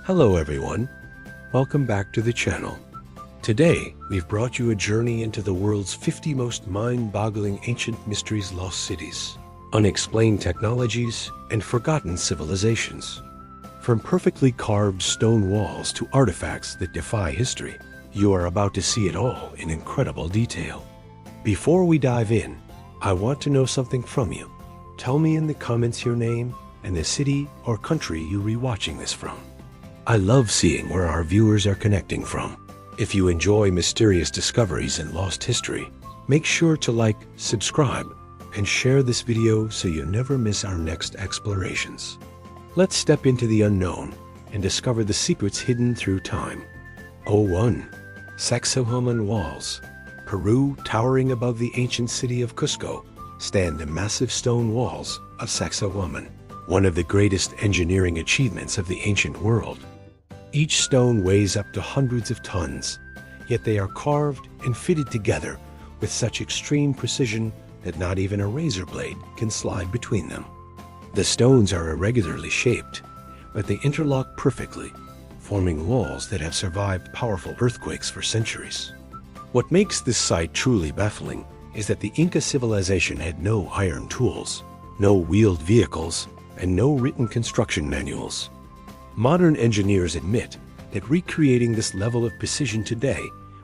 Hello everyone, welcome back to the channel. Today, we've brought you a journey into the world's 50 most mind-boggling ancient mysteries, lost cities, unexplained technologies, and forgotten civilizations. From perfectly carved stone walls to artifacts that defy history, you are about to see it all in incredible detail. Before we dive in, I want to know something from you. Tell me in the comments your name and the city or country you're rewatching this from. I love seeing where our viewers are connecting from. If you enjoy mysterious discoveries and lost history, make sure to like, subscribe, and share this video so you never miss our next explorations. Let's step into the unknown and discover the secrets hidden through time. 01. Sacsayhuaman Walls. Peru, towering above the ancient city of Cusco, stand the massive stone walls of Sacsayhuaman, one of the greatest engineering achievements of the ancient world. Each stone weighs up to hundreds of tons, yet they are carved and fitted together with such extreme precision that not even a razor blade can slide between them. The stones are irregularly shaped, but they interlock perfectly, forming walls that have survived powerful earthquakes for centuries. What makes this site truly baffling is that the Inca civilization had no iron tools, no wheeled vehicles, and no written construction manuals. Modern engineers admit that recreating this level of precision today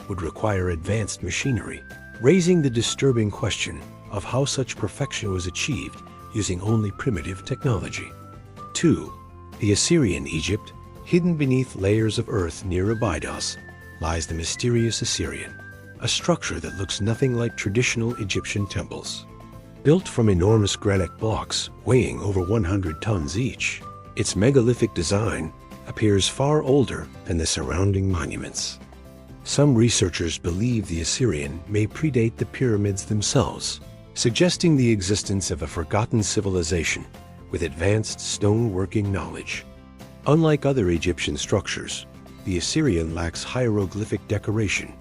would require advanced machinery, raising the disturbing question of how such perfection was achieved using only primitive technology. 2. The Assyrian Egypt. Hidden beneath layers of earth near Abydos lies the mysterious Assyrian, a structure that looks nothing like traditional Egyptian temples. Built from enormous granite blocks weighing over 100 tons each, its megalithic design appears far older than the surrounding monuments. Some researchers believe the Assyrian may predate the pyramids themselves, suggesting the existence of a forgotten civilization with advanced stoneworking knowledge. Unlike other Egyptian structures, the Assyrian lacks hieroglyphic decoration,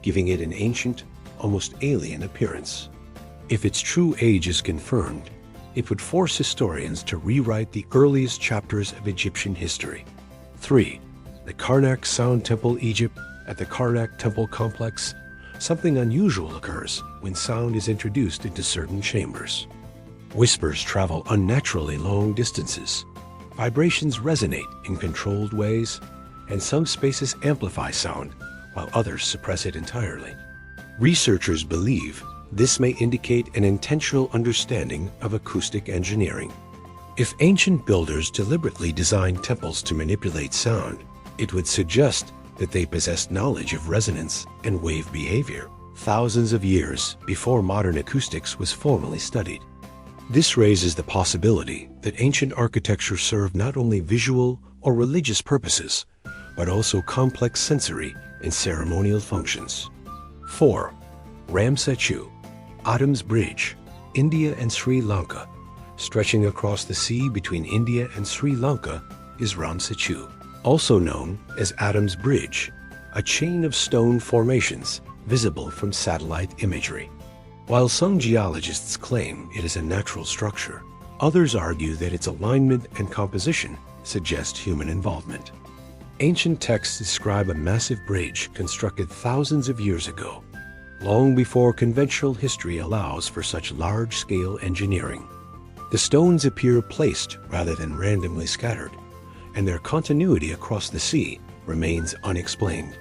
giving it an ancient, almost alien appearance. If its true age is confirmed, it would force historians to rewrite the earliest chapters of Egyptian history. 3. The Karnak Sound Temple, Egypt. At the Karnak Temple complex, something unusual occurs when sound is introduced into certain chambers. Whispers travel unnaturally long distances, vibrations resonate in controlled ways, and some spaces amplify sound while others suppress it entirely. Researchers believe this may indicate an intentional understanding of acoustic engineering. If ancient builders deliberately designed temples to manipulate sound, it would suggest that they possessed knowledge of resonance and wave behavior thousands of years before modern acoustics was formally studied. This raises the possibility that ancient architecture served not only visual or religious purposes, but also complex sensory and ceremonial functions. 4. Ramsechu. Adam's Bridge, India and Sri Lanka. Stretching across the sea between India and Sri Lanka is Ramsechu, also known as Adam's Bridge, a chain of stone formations visible from satellite imagery. While some geologists claim it is a natural structure, others argue that its alignment and composition suggest human involvement. Ancient texts describe a massive bridge constructed thousands of years ago, long before conventional history allows for such large-scale engineering. The stones appear placed rather than randomly scattered, and their continuity across the sea remains unexplained.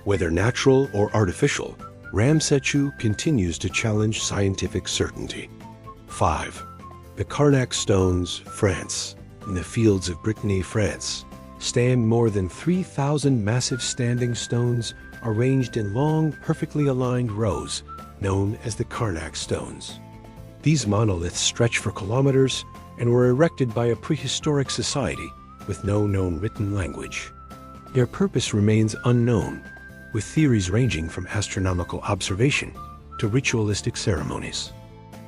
Whether natural or artificial, Ramsechu continues to challenge scientific certainty. 5. The Karnak Stones, France. In the fields of Brittany, France, stand more than 3,000 massive standing stones arranged in long, perfectly aligned rows known as the Karnak stones. These monoliths stretch for kilometers and were erected by a prehistoric society with no known written language. Their purpose remains unknown, with theories ranging from astronomical observation to ritualistic ceremonies.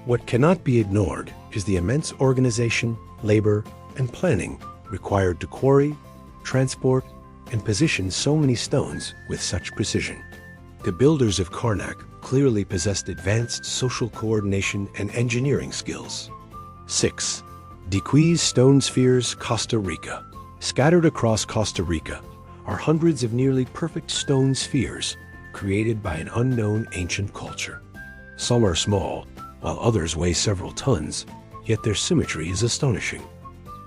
What cannot be ignored is the immense organization, labor, and planning required to quarry, transport, and position so many stones with such precision. The builders of Karnak clearly possessed advanced social coordination and engineering skills. 6. Diquis Stone Spheres, Costa Rica. Scattered across Costa Rica are hundreds of nearly perfect stone spheres created by an unknown ancient culture. Some are small, while others weigh several tons, yet their symmetry is astonishing.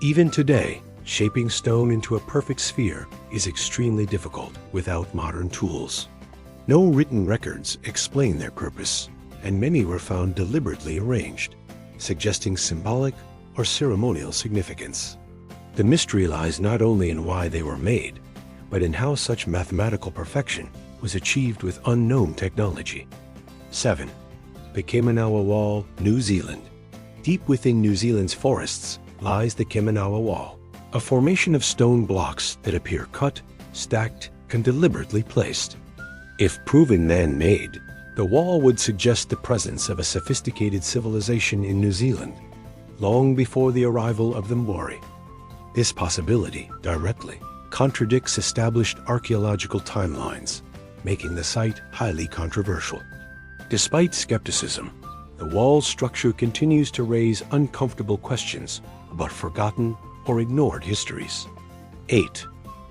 Even today, shaping stone into a perfect sphere is extremely difficult without modern tools. No written records explain their purpose, and many were found deliberately arranged, suggesting symbolic or ceremonial significance. The mystery lies not only in why they were made, but in how such mathematical perfection was achieved with unknown technology. 7. The Kemenawa Wall, New Zealand. Deep within New Zealand's forests lies the Kemenawa Wall, a formation of stone blocks that appear cut, stacked, and deliberately placed. If proven man-made, the wall would suggest the presence of a sophisticated civilization in New Zealand, long before the arrival of the Maori. This possibility directly contradicts established archaeological timelines, making the site highly controversial. Despite skepticism, the wall's structure continues to raise uncomfortable questions about forgotten or ignored histories. 8.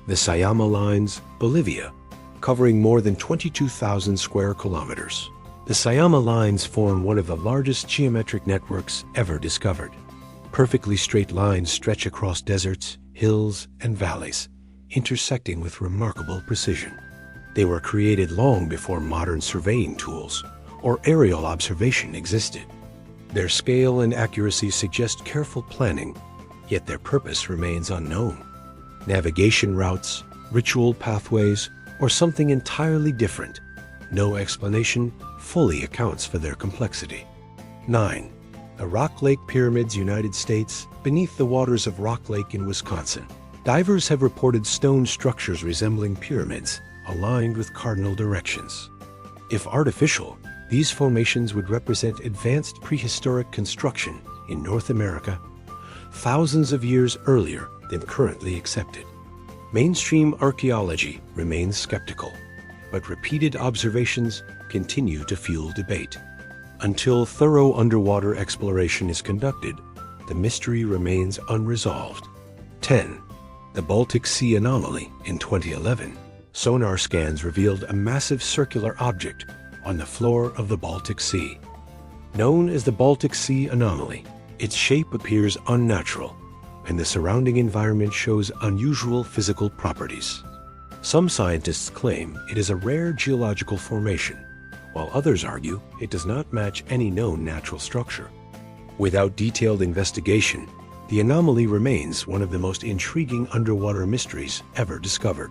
The Sayama Lines, Bolivia, covering more than 22,000 square kilometers. The Sayama Lines form one of the largest geometric networks ever discovered. Perfectly straight lines stretch across deserts, hills, and valleys, intersecting with remarkable precision. They were created long before modern surveying tools or aerial observation existed. Their scale and accuracy suggest careful planning, yet their purpose remains unknown. Navigation routes, ritual pathways, or something entirely different, no explanation fully accounts for their complexity. 9. The Rock Lake Pyramids, United States, beneath the waters of Rock Lake in Wisconsin. Divers have reported stone structures resembling pyramids, aligned with cardinal directions. If artificial, these formations would represent advanced prehistoric construction in North America, thousands of years earlier than currently accepted. Mainstream archaeology remains skeptical, but repeated observations continue to fuel debate. Until thorough underwater exploration is conducted, the mystery remains unresolved. 10. The Baltic Sea Anomaly. In 2011, sonar scans revealed a massive circular object on the floor of the Baltic Sea. Known as the Baltic Sea Anomaly, its shape appears unnatural, and the surrounding environment shows unusual physical properties. Some scientists claim it is a rare geological formation, while others argue it does not match any known natural structure. Without detailed investigation, the anomaly remains one of the most intriguing underwater mysteries ever discovered.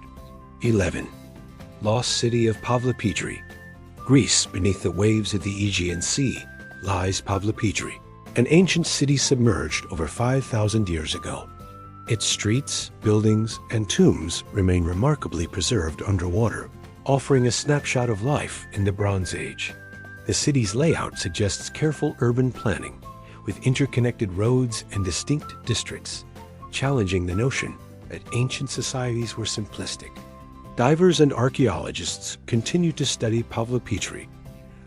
11. Lost City of Pavlopetri. Greece, beneath the waves of the Aegean Sea, lies Pavlopetri, an ancient city submerged over 5,000 years ago. Its streets, buildings, and tombs remain remarkably preserved underwater, offering a snapshot of life in the Bronze Age. The city's layout suggests careful urban planning, with interconnected roads and distinct districts, challenging the notion that ancient societies were simplistic. Divers and archaeologists continue to study Pavlopetri,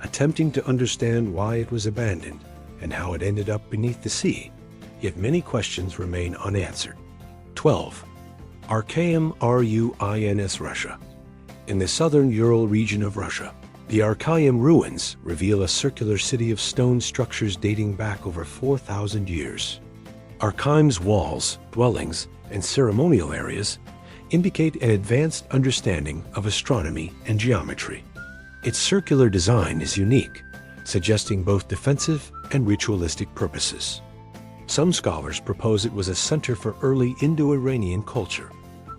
attempting to understand why it was abandoned and how it ended up beneath the sea, yet many questions remain unanswered. 12. Archaeum Ruins, Russia. In the southern Ural region of Russia, the Archaeum ruins reveal a circular city of stone structures dating back over 4,000 years. Archaeum's walls, dwellings, and ceremonial areas indicate an advanced understanding of astronomy and geometry. Its circular design is unique, suggesting both defensive and ritualistic purposes. Some scholars propose it was a center for early Indo-Iranian culture,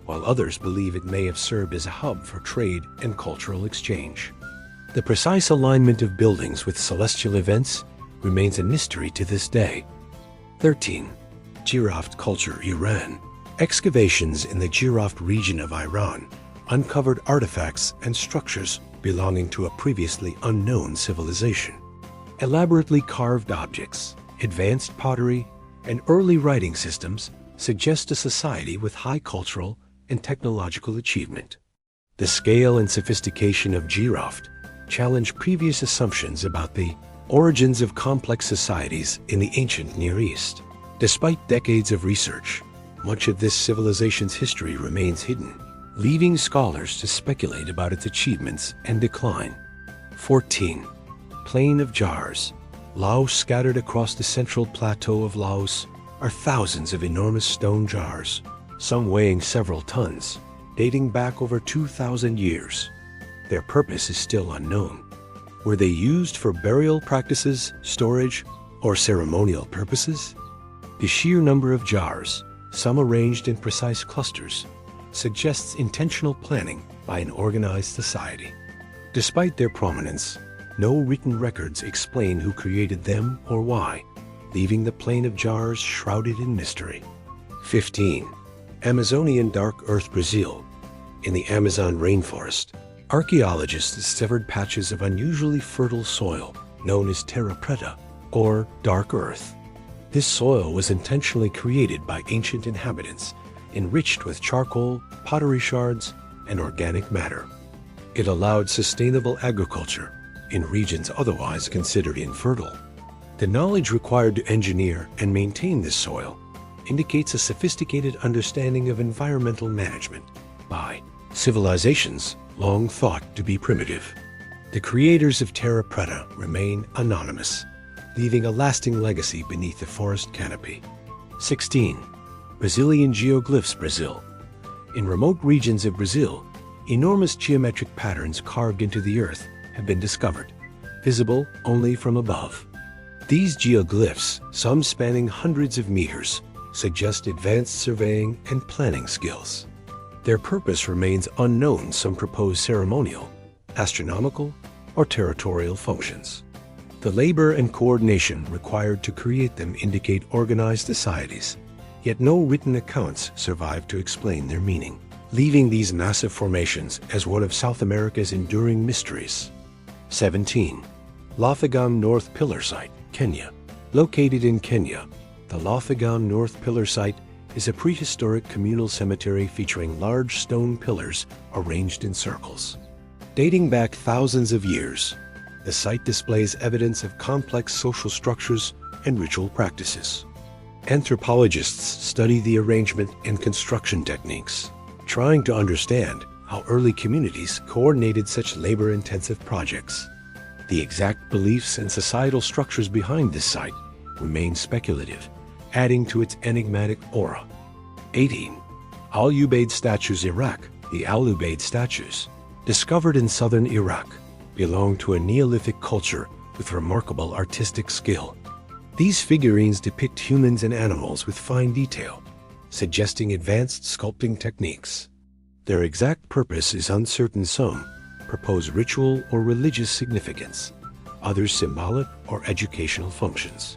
while others believe it may have served as a hub for trade and cultural exchange. The precise alignment of buildings with celestial events remains a mystery to this day. 13. Jiravt culture, Iran. Excavations in the Jiravt region of Iran uncovered artifacts and structures belonging to a previously unknown civilization. Elaborately carved objects, advanced pottery, and early writing systems suggest a society with high cultural and technological achievement. The scale and sophistication of Jiravt challenge previous assumptions about the origins of complex societies in the ancient Near East. Despite decades of research, much of this civilization's history remains hidden, leaving scholars to speculate about its achievements and decline. 14. Plain of Jars. Laos. Scattered across the central plateau of Laos are thousands of enormous stone jars, some weighing several tons, dating back over 2,000 years. Their purpose is still unknown. Were they used for burial practices, storage, or ceremonial purposes? The sheer number of jars, some arranged in precise clusters, suggests intentional planning by an organized society. Despite their prominence, no written records explain who created them or why, leaving the Plain of Jars shrouded in mystery. 15. Amazonian Dark Earth. Brazil. In the Amazon rainforest, archaeologists discovered patches of unusually fertile soil known as terra preta, or dark earth. This soil was intentionally created by ancient inhabitants, enriched with charcoal, pottery shards, and organic matter. It allowed sustainable agriculture in regions otherwise considered infertile. The knowledge required to engineer and maintain this soil indicates a sophisticated understanding of environmental management by civilizations long thought to be primitive. The creators of terra preta remain anonymous, leaving a lasting legacy beneath the forest canopy. 16. Brazilian geoglyphs. Brazil. In remote regions of Brazil, enormous geometric patterns carved into the earth have been discovered, visible only from above. These geoglyphs, some spanning hundreds of meters, suggest advanced surveying and planning skills. Their purpose remains unknown. Some propose ceremonial, astronomical, or territorial functions. The labor and coordination required to create them indicate organized societies, yet no written accounts survive to explain their meaning, leaving these massive formations as one of South America's enduring mysteries. 17. Lothagam North Pillar Site, Kenya. Located in Kenya, the Lothagam North Pillar Site is a prehistoric communal cemetery featuring large stone pillars arranged in circles. Dating back thousands of years, the site displays evidence of complex social structures and ritual practices. Anthropologists study the arrangement and construction techniques, trying to understand how early communities coordinated such labor-intensive projects. The exact beliefs and societal structures behind this site remain speculative, adding to its enigmatic aura. 18. Al-Ubaid Statues. Iraq. The Al-Ubaid statues, discovered in southern Iraq, belong to a Neolithic culture with remarkable artistic skill. These figurines depict humans and animals with fine detail, suggesting advanced sculpting techniques. Their exact purpose is uncertain. Some propose ritual or religious significance, others symbolic or educational functions.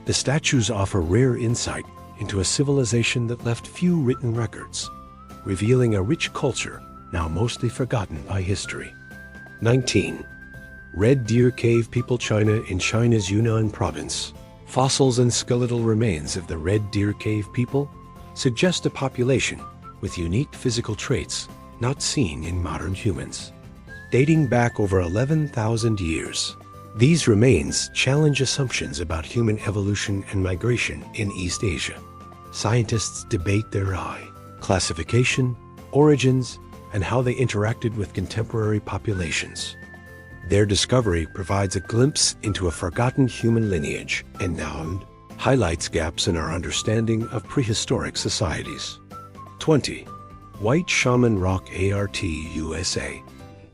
The statues offer rare insight into a civilization that left few written records, revealing a rich culture now mostly forgotten by history. 19. Red Deer Cave People. China. In China's Yunnan province, fossils and skeletal remains of the Red Deer Cave people suggest a population with unique physical traits not seen in modern humans. Dating back over 11,000 years, these remains challenge assumptions about human evolution and migration in East Asia. Scientists debate their classification, origins, and how they interacted with contemporary populations. Their discovery provides a glimpse into a forgotten human lineage and now highlights gaps in our understanding of prehistoric societies. 20. White Shaman Rock. Art. USA.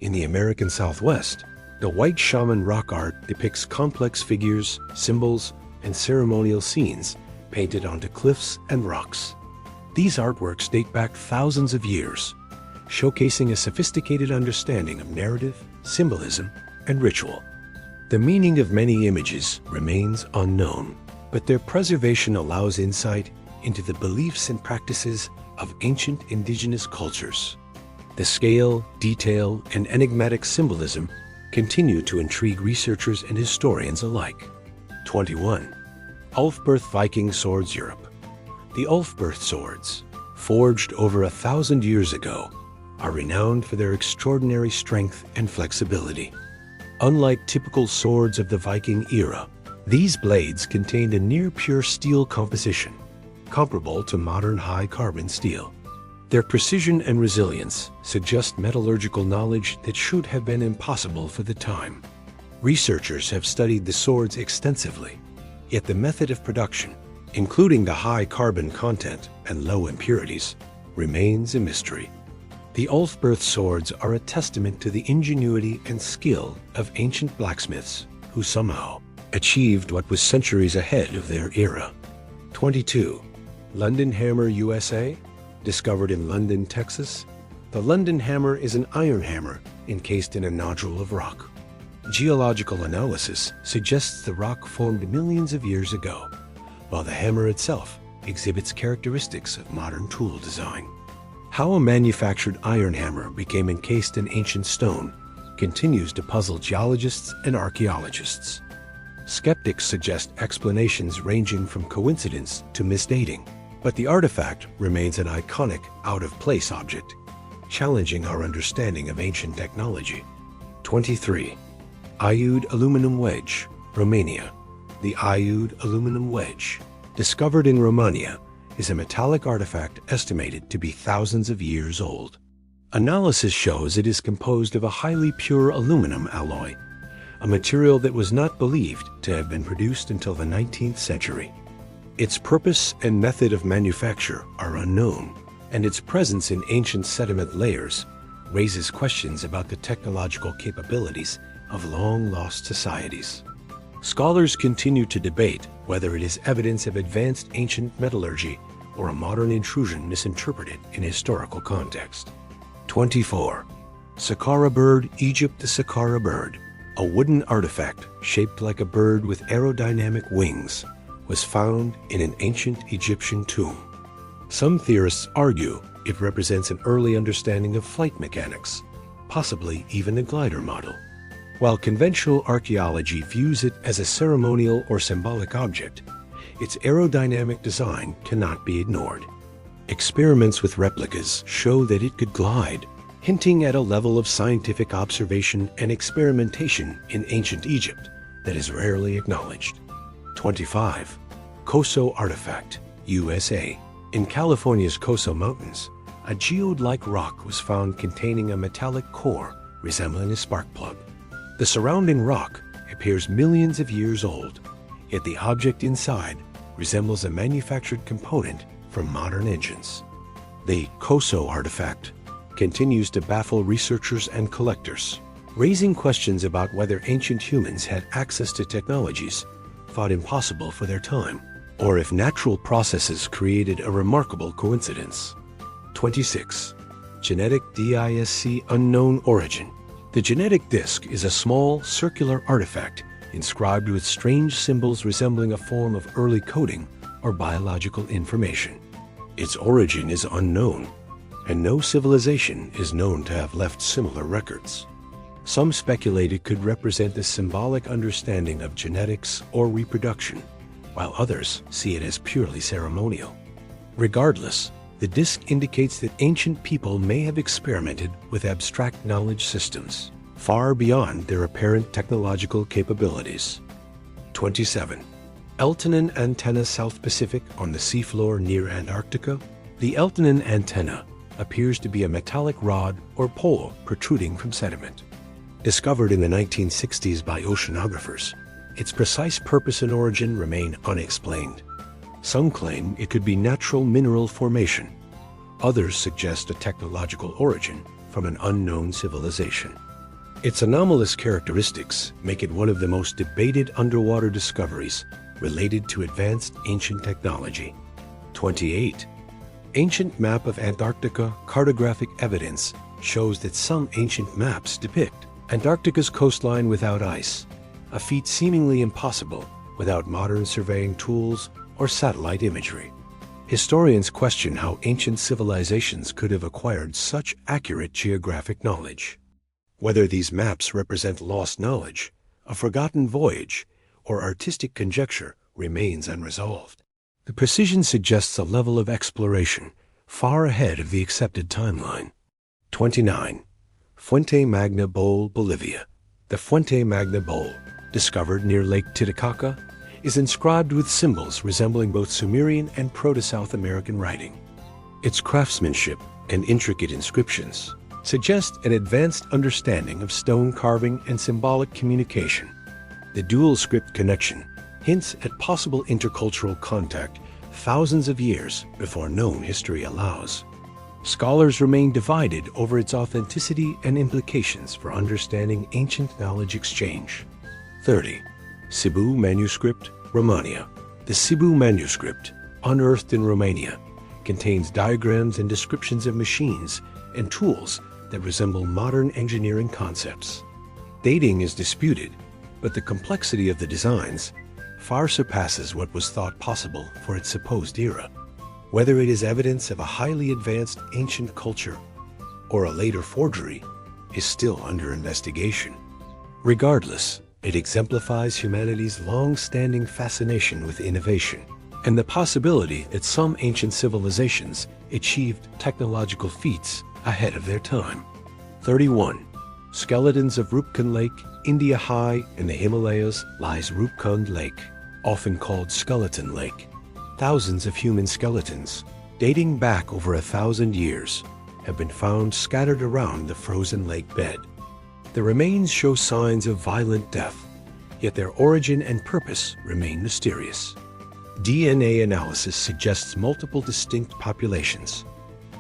In the American Southwest, the White Shaman rock art depicts complex figures, symbols, and ceremonial scenes painted onto cliffs and rocks. These artworks date back thousands of years, showcasing a sophisticated understanding of narrative, symbolism, and ritual. The meaning of many images remains unknown, but their preservation allows insight into the beliefs and practices of ancient indigenous cultures. The scale, detail, and enigmatic symbolism continue to intrigue researchers and historians alike. 21. Ulfberth Viking Swords. Europe. The Ulfberth swords, forged over 1,000 years ago, are renowned for their extraordinary strength and flexibility. Unlike typical swords of the Viking era, these blades contained a near-pure steel composition, comparable to modern high-carbon steel. Their precision and resilience suggest metallurgical knowledge that should have been impossible for the time. Researchers have studied the swords extensively, yet the method of production, including the high carbon content and low impurities, remains a mystery. The Ulfberth swords are a testament to the ingenuity and skill of ancient blacksmiths who somehow achieved what was centuries ahead of their era. 22. London Hammer, USA, discovered in London, Texas. The London Hammer is an iron hammer encased in a nodule of rock. Geological analysis suggests the rock formed millions of years ago, while the hammer itself exhibits characteristics of modern tool design. How a manufactured iron hammer became encased in ancient stone continues to puzzle geologists and archaeologists. Skeptics suggest explanations ranging from coincidence to misdating, but the artifact remains an iconic, out-of-place object, challenging our understanding of ancient technology. 23. Iud Aluminum Wedge, Romania. The Iud aluminum wedge, discovered in Romania, is a metallic artifact estimated to be thousands of years old. Analysis shows it is composed of a highly pure aluminum alloy, a material that was not believed to have been produced until the 19th century. Its purpose and method of manufacture are unknown, and its presence in ancient sediment layers raises questions about the technological capabilities of long-lost societies. Scholars continue to debate whether it is evidence of advanced ancient metallurgy or a modern intrusion misinterpreted in historical context. 24. Saqqara bird, Egypt. The Saqqara bird, a wooden artifact shaped like a bird with aerodynamic wings, was found in an ancient Egyptian tomb. Some theorists argue it represents an early understanding of flight mechanics, possibly even a glider model. While conventional archaeology views it as a ceremonial or symbolic object, its aerodynamic design cannot be ignored. Experiments with replicas show that it could glide, hinting at a level of scientific observation and experimentation in ancient Egypt that is rarely acknowledged. 25. Coso Artifact, USA. In California's Coso Mountains, a geode-like rock was found containing a metallic core resembling a spark plug. The surrounding rock appears millions of years old, yet the object inside resembles a manufactured component from modern engines. The Coso artifact continues to baffle researchers and collectors, raising questions about whether ancient humans had access to technologies thought impossible for their time, or if natural processes created a remarkable coincidence. 26. Genetic Disc, Unknown Origin. The genetic disc is a small, circular artifact inscribed with strange symbols resembling a form of early coding or biological information. Its origin is unknown, and no civilization is known to have left similar records. Some speculate it could represent a symbolic understanding of genetics or reproduction, while others see it as purely ceremonial. Regardless, the disc indicates that ancient people may have experimented with abstract knowledge systems, far beyond their apparent technological capabilities. 27. Eltanen Antenna, South Pacific, on the seafloor near Antarctica. The Eltanen antenna appears to be a metallic rod or pole protruding from sediment. Discovered in the 1960s by oceanographers, its precise purpose and origin remain unexplained. Some claim it could be natural mineral formation. Others suggest a technological origin from an unknown civilization. Its anomalous characteristics make it one of the most debated underwater discoveries related to advanced ancient technology. 28. Ancient map of Antarctica. Cartographic evidence shows that some ancient maps depict Antarctica's coastline without ice, a feat seemingly impossible without modern surveying tools or satellite imagery. Historians question how ancient civilizations could have acquired such accurate geographic knowledge. Whether these maps represent lost knowledge, a forgotten voyage, or artistic conjecture remains unresolved. The precision suggests a level of exploration far ahead of the accepted timeline. 29. Fuente Magna Bowl, Bolivia. The Fuente Magna Bowl, discovered near Lake Titicaca, is inscribed with symbols resembling both Sumerian and Proto-South American writing. Its craftsmanship and intricate inscriptions suggest an advanced understanding of stone carving and symbolic communication. The dual script connection hints at possible intercultural contact thousands of years before known history allows. Scholars remain divided over its authenticity and implications for understanding ancient knowledge exchange. 30. Cebu Manuscript, Romania. The Cebu manuscript, unearthed in Romania, contains diagrams and descriptions of machines and tools that resemble modern engineering concepts. Dating is disputed, but the complexity of the designs far surpasses what was thought possible for its supposed era. Whether it is evidence of a highly advanced ancient culture or a later forgery is still under investigation. Regardless, it exemplifies humanity's long-standing fascination with innovation and the possibility that some ancient civilizations achieved technological feats ahead of their time. 31. Skeletons of Rupkund Lake. India high in the Himalayas lies Rupkund Lake, often called Skeleton Lake. Thousands of human skeletons, dating back over 1,000 years, have been found scattered around the frozen lake bed. The remains show signs of violent death, yet their origin and purpose remain mysterious. DNA analysis suggests multiple distinct populations,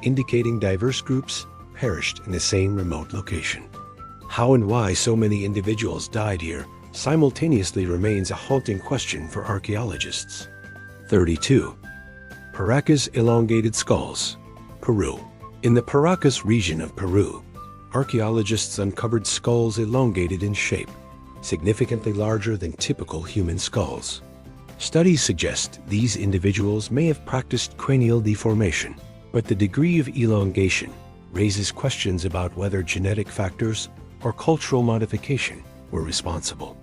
indicating diverse groups perished in the same remote location. How and why so many individuals died here simultaneously remains a haunting question for archaeologists. 32. Paracas elongated skulls, Peru. In the Paracas region of Peru, archaeologists uncovered skulls elongated in shape, significantly larger than typical human skulls. Studies suggest these individuals may have practiced cranial deformation, but the degree of elongation raises questions about whether genetic factors or cultural modification were responsible.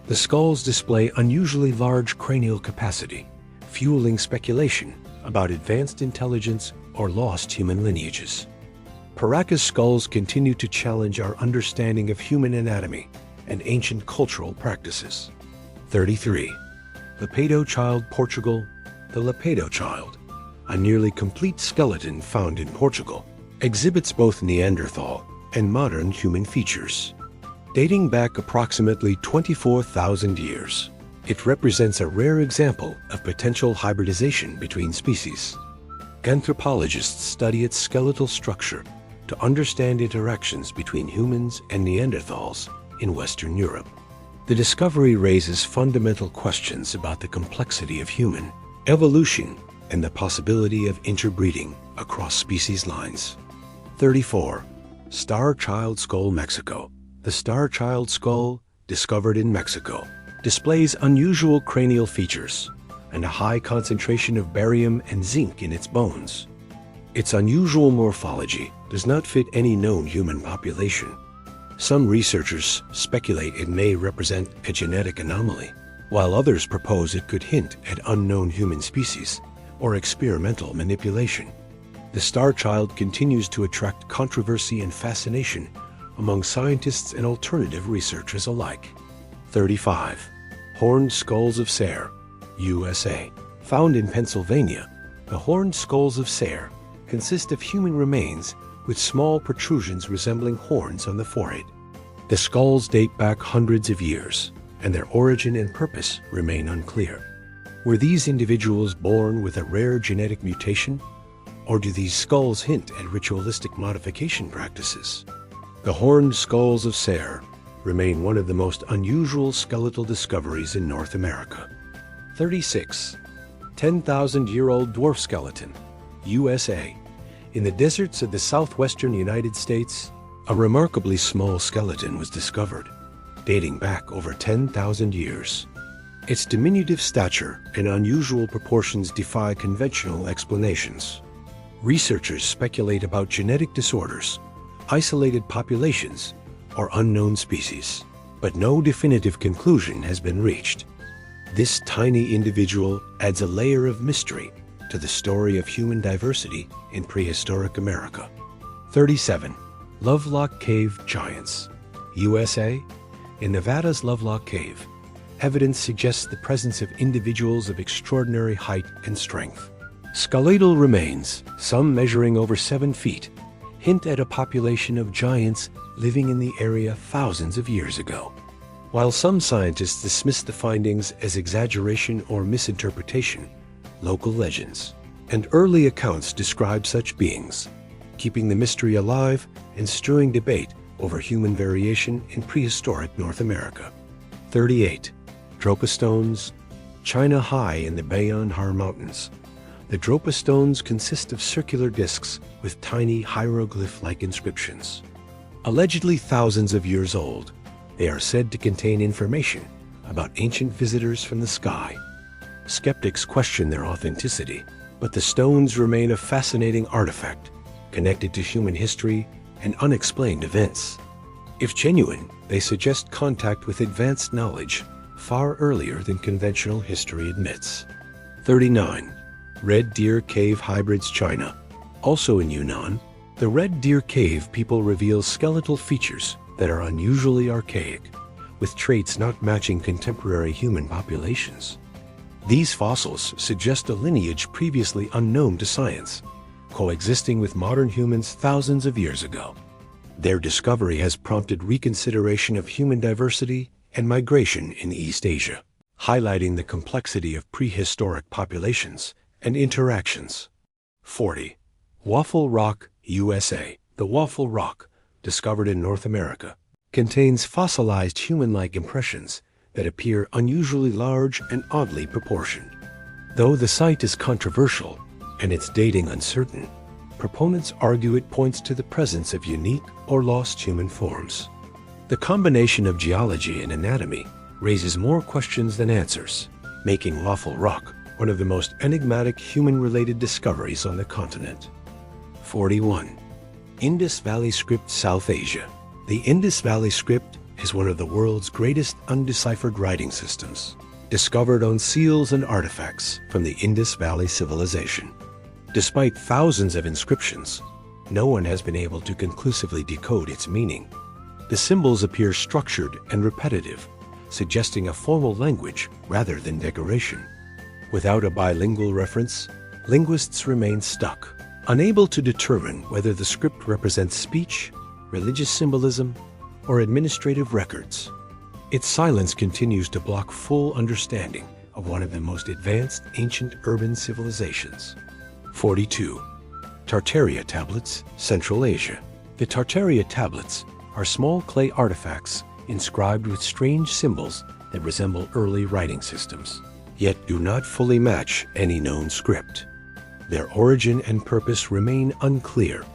The skulls display unusually large cranial capacity, fueling speculation about advanced intelligence or lost human lineages. Paracas skulls continue to challenge our understanding of human anatomy and ancient cultural practices. 33. Lapedo Child, Portugal. The Lapedo Child, a nearly complete skeleton found in Portugal, exhibits both Neanderthal and modern human features. Dating back approximately 24,000 years, it represents a rare example of potential hybridization between species. Anthropologists study its skeletal structure to understand interactions between humans and Neanderthals in Western Europe. The discovery raises fundamental questions about the complexity of human evolution and the possibility of interbreeding across species lines. 34. Star Child Skull, Mexico. The Star Child skull, discovered in Mexico, displays unusual cranial features and a high concentration of barium and zinc in its bones. Its unusual morphology does not fit any known human population. Some researchers speculate it may represent a genetic anomaly, while others propose it could hint at unknown human species or experimental manipulation. The Star Child continues to attract controversy and fascination among scientists and alternative researchers alike. 35. Horned Skulls of Sayre, USA. Found in Pennsylvania, the horned skulls of Sayre consist of human remains with small protrusions resembling horns on the forehead. The skulls date back hundreds of years, and their origin and purpose remain unclear. Were these individuals born with a rare genetic mutation, or do these skulls hint at ritualistic modification practices? The horned skulls of Sayre remain one of the most unusual skeletal discoveries in North America. 36. 10,000-year-old dwarf skeleton, USA. In the deserts of the southwestern United States, a remarkably small skeleton was discovered, dating back over 10,000 years. Its diminutive stature and unusual proportions defy conventional explanations. Researchers speculate about genetic disorders, isolated populations, or unknown species, but no definitive conclusion has been reached. This tiny individual adds a layer of mystery to the story of human diversity in prehistoric America. 37. Lovelock Cave Giants, USA. In Nevada's Lovelock Cave, evidence suggests the presence of individuals of extraordinary height and strength. Skeletal remains, some measuring over 7 feet, hint at a population of giants living in the area thousands of years ago. While some scientists dismiss the findings as exaggeration or misinterpretation, local legends and early accounts describe such beings, keeping the mystery alive and stirring debate over human variation in prehistoric North America. 38. Dropa stones, China high in the Bayan-Har Mountains. The Dropa stones consist of circular discs with tiny hieroglyph-like inscriptions. Allegedly thousands of years old, they are said to contain information about ancient visitors from the sky. Skeptics question their authenticity, but the stones remain a fascinating artifact connected to human history and unexplained events. If genuine, they suggest contact with advanced knowledge far earlier than conventional history admits. 39. Red Deer Cave Hybrids, China. Also in Yunnan, the Red Deer Cave people reveal skeletal features that are unusually archaic, with traits not matching contemporary human populations. These fossils suggest a lineage previously unknown to science, coexisting with modern humans thousands of years ago. Their discovery has prompted reconsideration of human diversity and migration in East Asia, highlighting the complexity of prehistoric populations and interactions. 40. Waffle Rock, USA. The Waffle Rock, discovered in North America, contains fossilized human-like impressions that appear unusually large and oddly proportioned. Though the site is controversial and its dating uncertain, proponents argue it points to the presence of unique or lost human forms. The combination of geology and anatomy raises more questions than answers, making Waffle Rock one of the most enigmatic human-related discoveries on the continent. 41. Indus Valley Script, South Asia. The Indus Valley Script is one of the world's greatest undeciphered writing systems, discovered on seals and artifacts from the Indus Valley civilization. Despite thousands of inscriptions, no one has been able to conclusively decode its meaning. The symbols appear structured and repetitive, suggesting a formal language rather than decoration. Without a bilingual reference, linguists remain stuck, unable to determine whether the script represents speech, religious symbolism, or administrative records. Its silence continues to block full understanding of one of the most advanced ancient urban civilizations. 42. Tartaria Tablets, Central Asia. The Tartaria Tablets are small clay artifacts inscribed with strange symbols that resemble early writing systems, yet do not fully match any known script. Their origin and purpose remain unclear,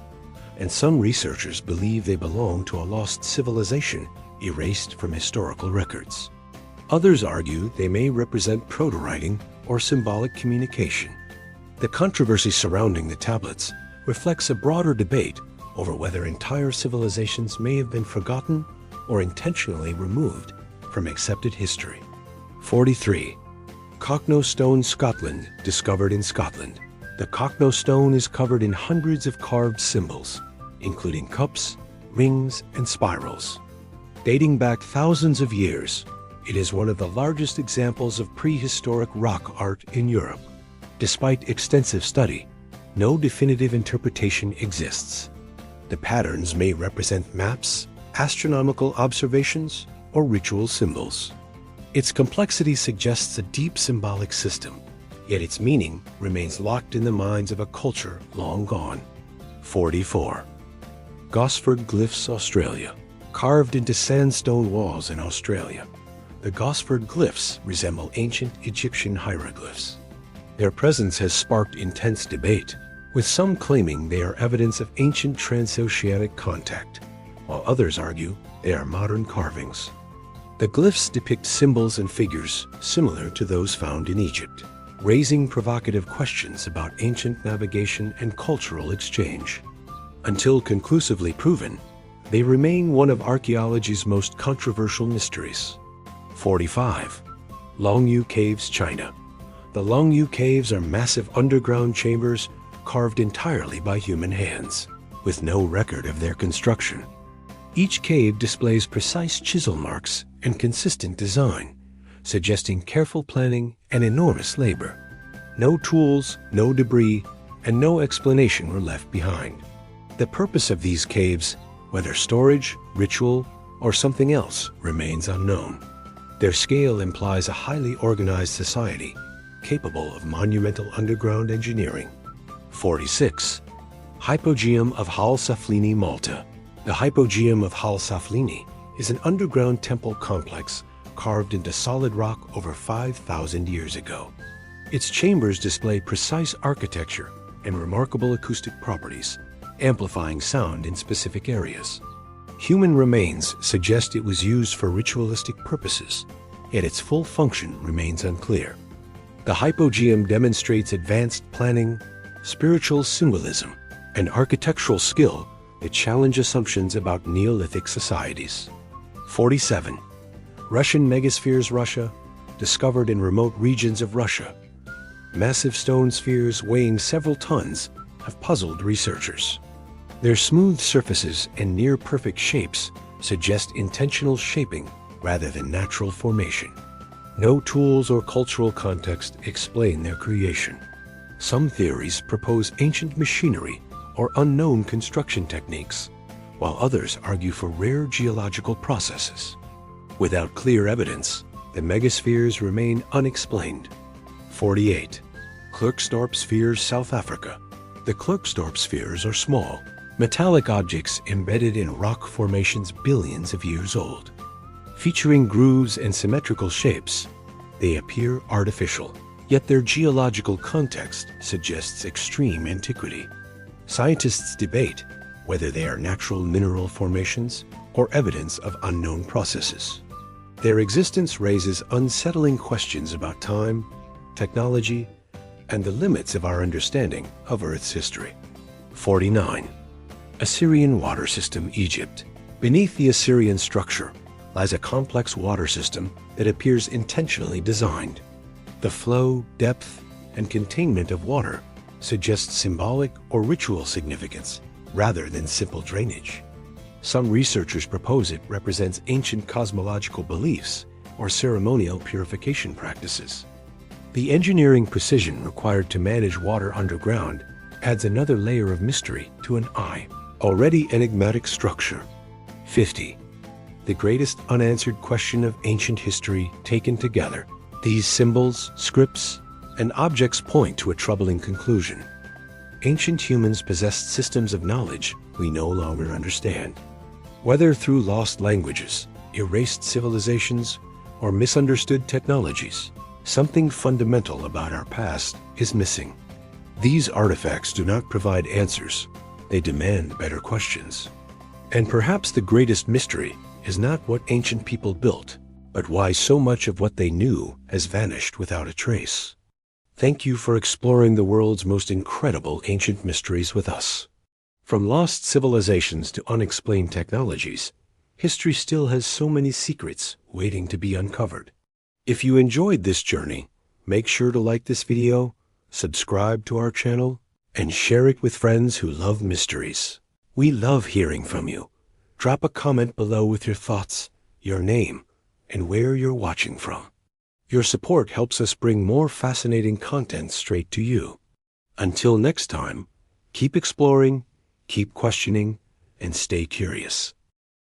and some researchers believe they belong to a lost civilization erased from historical records. Others argue they may represent proto-writing or symbolic communication. The controversy surrounding the tablets reflects a broader debate over whether entire civilizations may have been forgotten or intentionally removed from accepted history. 43. Cocknow Stone, Scotland, discovered in Scotland. The Cocknow Stone is covered in hundreds of carved symbols, including cups, rings, and spirals. Dating back thousands of years, it is one of the largest examples of prehistoric rock art in Europe. Despite extensive study, no definitive interpretation exists. The patterns may represent maps, astronomical observations, or ritual symbols. Its complexity suggests a deep symbolic system, yet its meaning remains locked in the minds of a culture long gone. 44. Gosford Glyphs, Australia. Carved into sandstone walls in Australia, the Gosford Glyphs resemble ancient Egyptian hieroglyphs. Their presence has sparked intense debate, with some claiming they are evidence of ancient transoceanic contact, while others argue they are modern carvings. The glyphs depict symbols and figures similar to those found in Egypt, raising provocative questions about ancient navigation and cultural exchange. Until conclusively proven, they remain one of archaeology's most controversial mysteries. 45. Longyu Caves, China. The Longyu Caves are massive underground chambers carved entirely by human hands, with no record of their construction. Each cave displays precise chisel marks and consistent design, suggesting careful planning and enormous labor. No tools, no debris, and no explanation were left behind. The purpose of these caves, whether storage, ritual, or something else, remains unknown. Their scale implies a highly organized society, capable of monumental underground engineering. 46. Hypogeum of Hal Saflieni, Malta. The Hypogeum of Hal Saflieni is an underground temple complex carved into solid rock over 5,000 years ago. Its chambers display precise architecture and remarkable acoustic properties, amplifying sound in specific areas. Human remains suggest it was used for ritualistic purposes, yet its full function remains unclear. The hypogeum demonstrates advanced planning, spiritual symbolism, and architectural skill that challenge assumptions about Neolithic societies. 47. Russian megaspheres, Russia, discovered in remote regions of Russia. Massive stone spheres weighing several tons have puzzled researchers. Their smooth surfaces and near-perfect shapes suggest intentional shaping rather than natural formation. No tools or cultural context explain their creation. Some theories propose ancient machinery or unknown construction techniques, while others argue for rare geological processes. Without clear evidence, the megaspheres remain unexplained. 48. Klerksdorp spheres, South Africa. The Klerksdorp spheres are small, metallic objects embedded in rock formations billions of years old. Featuring grooves and symmetrical shapes, they appear artificial, yet their geological context suggests extreme antiquity. Scientists debate whether they are natural mineral formations or evidence of unknown processes. Their existence raises unsettling questions about time, technology, and the limits of our understanding of Earth's history. 49. Assyrian water system, Egypt. Beneath the Assyrian structure lies a complex water system that appears intentionally designed. The flow, depth, and containment of water suggests symbolic or ritual significance rather than simple drainage. Some researchers propose it represents ancient cosmological beliefs or ceremonial purification practices. The engineering precision required to manage water underground adds another layer of mystery to an already enigmatic structure. 50. The greatest unanswered question of ancient history taken together. These symbols, scripts, and objects point to a troubling conclusion. Ancient humans possessed systems of knowledge we no longer understand. Whether through lost languages, erased civilizations, or misunderstood technologies, something fundamental about our past is missing. These artifacts do not provide answers. They demand better questions. And perhaps the greatest mystery is not what ancient people built, but why so much of what they knew has vanished without a trace. Thank you for exploring the world's most incredible ancient mysteries with us. From lost civilizations to unexplained technologies, history still has so many secrets waiting to be uncovered. If you enjoyed this journey, make sure to like this video, subscribe to our channel, and share it with friends who love mysteries. We love hearing from you. Drop a comment below with your thoughts, your name, and where you're watching from. Your support helps us bring more fascinating content straight to you. Until next time, keep exploring, keep questioning, and stay curious.